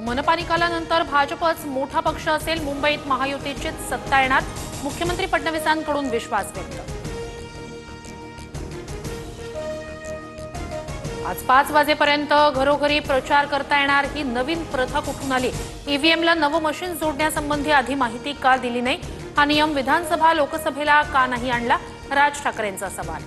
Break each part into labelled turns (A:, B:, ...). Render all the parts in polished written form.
A: मनपा निकालानंतर भाजपच मोठा पक्ष असेल, मुंबईत महायुतीचीच सत्ता येणार, मुख्यमंत्री फडणवीसांकडून विश्वास व्यक्त। आज 5 वाजेपर्यंत घरोघरी प्रचार करता येणार, ही नवीन प्रथा कुठून आली? ईव्हीएमला नवं मशीन जोडण्यासंबंधी आधी माहिती का दिली नाही? हा नियम विधानसभा लोकसभेला का नाही आणला? राज ठाकरेंचा सवाल।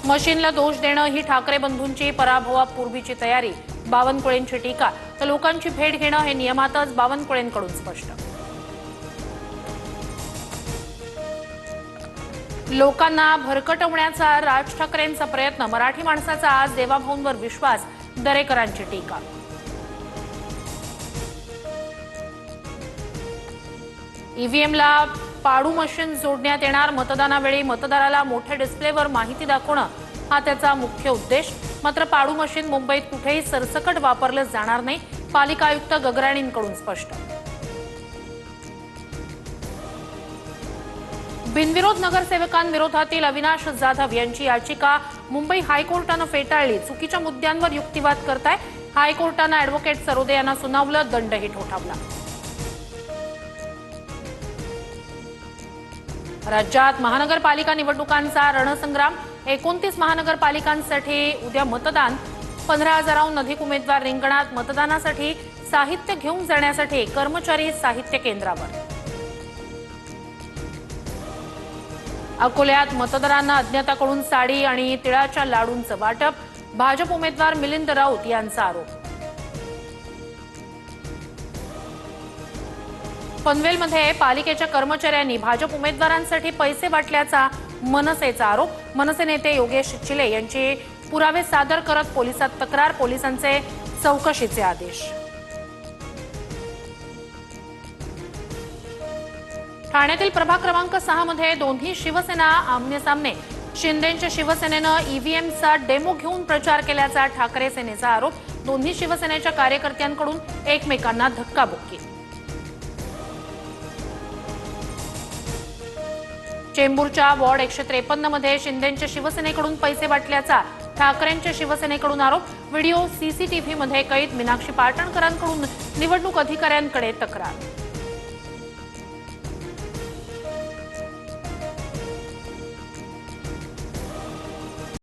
A: मशीनला दोष देणं ही ठाकरे बंधूंची पराभवापूर्वीची तयारी, बावनकुळेंची टीका। तर लोकांची भेट घेणं हे नियमातच, बावनकुळेंकडून स्पष्ट। लोकांना भरकटवण्याचा राज ठाकरेंचा प्रयत्न, मराठी माणसाचा आज देवाभाऊंवर विश्वास, दरेकरांची टीका। ईव्हीएमला पाडू मशीन जोडण्यात येणार, मतदानावेळी मतदाराला मोठ्या डिस्प्लेवर माहिती दाखवणं हा त्याचा मुख्य उद्देश। मात्र पाडू मशीन मुंबईत कुठेही सरसकट वापरलं जाणार नाही, पालिका आयुक्त गगराणींकडून स्पष्ट। बिनविरोध नगरसेवकांविरोधातील अविनाश जाधव यांची याचिका मुंबई हायकोर्टानं फेटाळली। चुकीच्या मुद्द्यांवर युक्तिवाद करताय, हायकोर्टानं अॅडव्होकेट सरोदे यांना सुनावलं, दंडही ठोठावला। राज्यात महानगरपालिका निवडणुकांचा रणसंग्राम, 29 महानगरपालिकांसाठी उद्या मतदान, 15,000हून अधिक उमेदवार रिंगणात। मतदानासाठी साहित्य घेऊन जाण्यासाठी कर्मचारी साहित्य केंद्रावर। अकोल्यात मतदारांना अज्ञाताकडून साडी आणि तिळाच्या लाडूंचं वाटप, भाजप उमेदवार मिलिंद राऊत यांचा आरोप। पनवेलमध्ये पालिकेच्या कर्मचाऱ्यांनी भाजप उमेदवारांसाठी पैसे वाटल्याचा मनसेचा आरोप। मनसे नेते योगेश चिले यांची पुरावे सादर करत पोलिसात तक्रार, पोलिसांचे चौकशीचे आदेश। ठाण्यातील प्रभाग क्रमांक 6 मध्ये दोन्ही शिवसेना आमनेसामने, शिंदेच्या शिवसेनेनं ईव्हीएमचा डेमो घेऊन प्रचार केल्याचा ठाकरे सेनेचा आरोप। दोन्ही शिवसेनेच्या कार्यकर्त्यांकडून एकमेकांना धक्काबुक्की। चेंबूरच्या वॉर्ड 153 मध्ये शिंदेच्या शिवसेनेकडून पैसे वाटल्याचा ठाकरेंच्या शिवसेनेकडून आरोप। व्हिडिओ सीसीटीव्हीमध्ये कैद, मीनाक्षी पाटणकरांकडून निवडणूक अधिकाऱ्यांकडे तक्रार।